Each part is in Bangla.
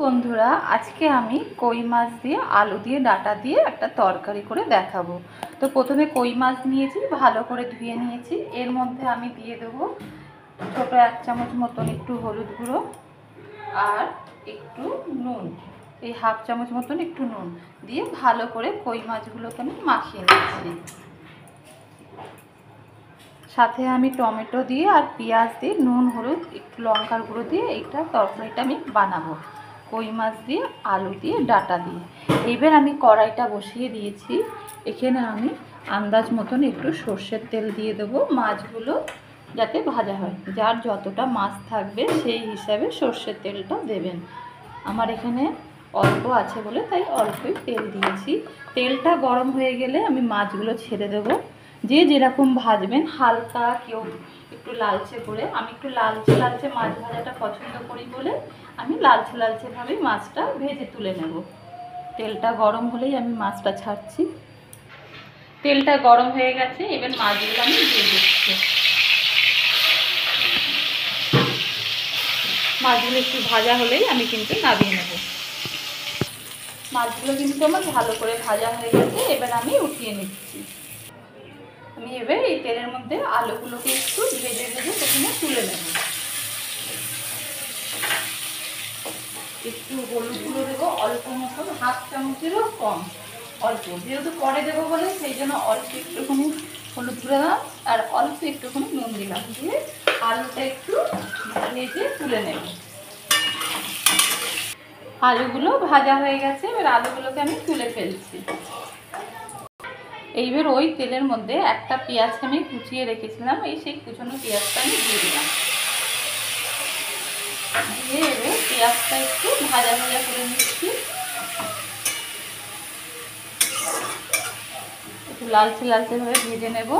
বন্ধুরা, আজকে আমি কই মাছ দিয়ে আলু দিয়ে ডাঁটা দিয়ে একটা তরকারি করে দেখাবো। তো প্রথমে কই মাছ নিয়েছি, ভালো করে ধুয়ে নিয়েছি। এর মধ্যে আমি দিয়ে দেবো ছোটো 1 চামচ মতন একটু হলুদ গুঁড়ো আর একটু নুন, এই 1/2 চামচ মতন একটু নুন দিয়ে ভালো করে কই মাছগুলোকে আমি মাখিয়ে নিচ্ছি। সাথে আমি টমেটো দিয়ে আর পেঁয়াজ দিয়ে নুন হলুদ একটু লঙ্কার গুঁড়ো দিয়ে এইটা তরকারিটা আমি বানাবো কই মাছ দিয়ে আলু দিয়ে ডাঁটা দিয়ে। এবার আমি কড়াইটা বসিয়ে দিয়েছি। এখানে আমি আন্দাজ মতন একটু সর্ষের তেল দিয়ে দেবো, মাছগুলো যাতে ভাজা হয়। যার যতটা মাছ থাকবে সেই হিসাবে সর্ষের তেলটা দেবেন। আমার এখানে অল্প আছে বলে তাই অল্পই তেল দিয়েছি। তেলটা গরম হয়ে গেলে আমি মাছগুলো ছেড়ে দেবো। যে যেরকম ভাজবেন, হালকা কেউ একটু লালচে করে, আমি একটু লালচে লালচে মাছ ভাজাটা পছন্দ করি বলে আমি লালচে লালচেভাবেই মাছটা ভেজে তুলে নেব। তেলটা গরম হলেই আমি মাছটা ছাড়ছি। তেলটা গরম হয়ে গেছে, এবার মাছগুলো আমি দিয়ে দিচ্ছি। মাছগুলো একটু ভাজা হলেই আমি কিন্তু নামিয়ে নেব। মাছগুলো কিন্তু আমার ভালো করে ভাজা হয়ে গেছে, এবার আমি উঠিয়ে নিচ্ছি। আমি এবার এই তেলের মধ্যে আলুগুলোকে একটু ভেজে ভেজে প্রথমে তুলে নেব। একটু হলুদ গুঁড়ো দেবো অল্প মতন, 1/2 চামচেরও কম, অল্প, যেহেতু পরে দেবো বলে সেই জন্য অল্প একটুখানি হলুদ গুঁড়ো দিলাম আর অল্প একটুখানি নুন দিলাম, দিয়ে আলুটা একটু ভেজে তুলে নেব। আলুগুলো ভাজা হয়ে গেছে, এবার আলুগুলোকে আমি তুলে ফেলছি। এইবার ওই তেলের মধ্যে একটা পেঁয়াজকে আমি কুচিয়ে রেখেছিলাম, সেই কুচানো পেঁয়াজটা আমি দিয়ে দিলাম। দিয়ে এবার পেঁয়াজটা একটু ভাজা ভাজা করে নিচ্ছি। একটু লালচে লালচেভাবে ভেজে নেব।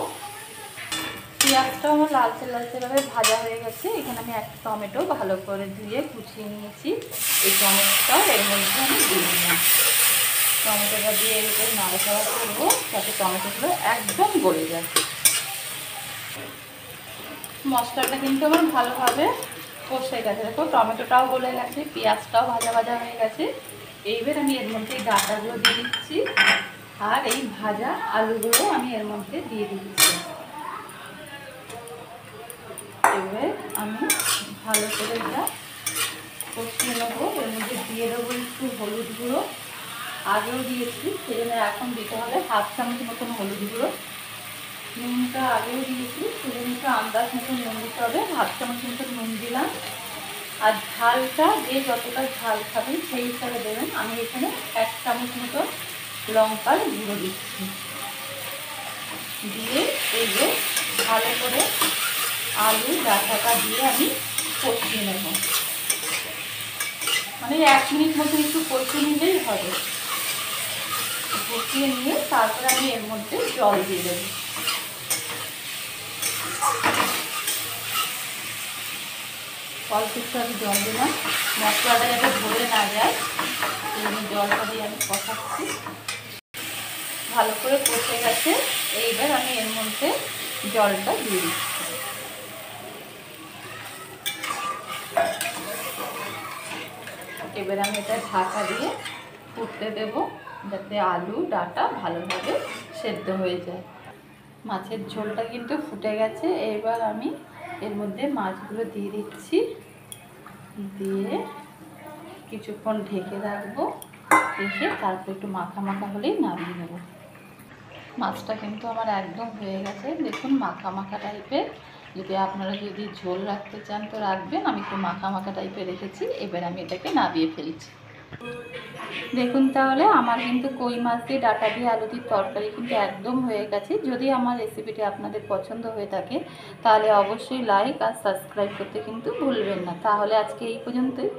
পেঁয়াজটাও আমার লালচে লালচেভাবে ভাজা হয়ে গেছে। এখানে আমি একটা টমেটো ভালো করে ধুয়ে কুচিয়ে নিয়েছি, এই টমেটোটাও এর মধ্যে আমি দিয়ে দিলাম। টমেটোটা দিয়ে এর উপর নাড়াচাড়া করবো যাতে টমেটোগুলো একদম গলে যায়। মশলাটা কিন্তু আমার ভালোভাবে কষে গেছে, দেখো টমেটোটাও গলে গেছে, পেঁয়াজটাও ভাজা ভাজা হয়ে গেছে। এইবার আমি এর মধ্যে ডাঁটাগুলো দিয়ে দিচ্ছি আর এই ভাজা আলুগুলো আমি এর মধ্যে দিয়ে দিচ্ছি। এবার আমি ভালো করে এটা কষিয়ে নেবো। এর মধ্যে দিয়ে দেবো একটু হলুদ গুঁড়ো, আগেও দিয়েছি সেজন্য এখন দিতে হবে 1/2 চামচ মতন হলুদ গুঁড়ো। নুনটা আগেও দিয়েছি সেজন্য একটু আন্দাজ মতন নুন দিতে হবে, 1/2 চামচ মতন নুন দিলাম। আর ঝালটা যে যতটা ঝাল খাবেন সেই হিসাবে দেবেন। আমি এখানে 1 চামচ মতো লঙ্কার গুঁড়ো দিচ্ছি। দিয়ে এই যে ভালো করে আলু ডাঁটাটা দিয়ে আমি কষিয়ে নেব, মানে 1 মিনিট মতো একটু কষিয়ে নিলেই হবে। কষিয়ে নিয়ে তারপরে আমি এর মধ্যে জল দিয়ে দেব। অল্প একটু আমি জল দিলাম, মশলাটা যাতে ভরে না যায় সেজন্য জলটা দিয়ে আমি কষাচ্ছি। ভালো করে কষে গেছে, এইবার আমি এর মধ্যে জলটা দিয়ে দিচ্ছি। এবার আমি এটা ঢাকা দিয়ে ফুটতে দেব যাতে আলু ডাঁটা ভালোভাবে সেদ্ধ হয়ে যায়। মাছের ঝোলটা কিন্তু ফুটে গেছে, এবার আমি এর মধ্যে মাছগুলো দিয়ে দিচ্ছি। দিয়ে কিছুক্ষণ ঢেকে রাখবো, রেখে তারপর একটু মাখা মাখা হলেই নামিয়ে নেব। মাছটা কিন্তু আমার একদম হয়ে গেছে, দেখুন মাখা মাখা টাইপের। আপনারা যদি ঝোল রাখতে চান তো রাখবেন, আমি একটু মাখা মাখা টাইপের রেখেছি। এবার আমি এটাকে নামিয়ে ফেলছি। দেখুন তাহলে আমার কিন্তু কই মাছ দিয়ে ডাঁটা দিয়ে আলু দিয়ে তরকারি কিন্তু একদম হয়ে গেছে। যদি আমার রেসিপিটি আপনাদের পছন্দ হয়ে থাকে তাহলে অবশ্যই লাইক আর সাবস্ক্রাইব করতে কিন্তু ভুলবেন না। তাহলে আজকে এই পর্যন্তই।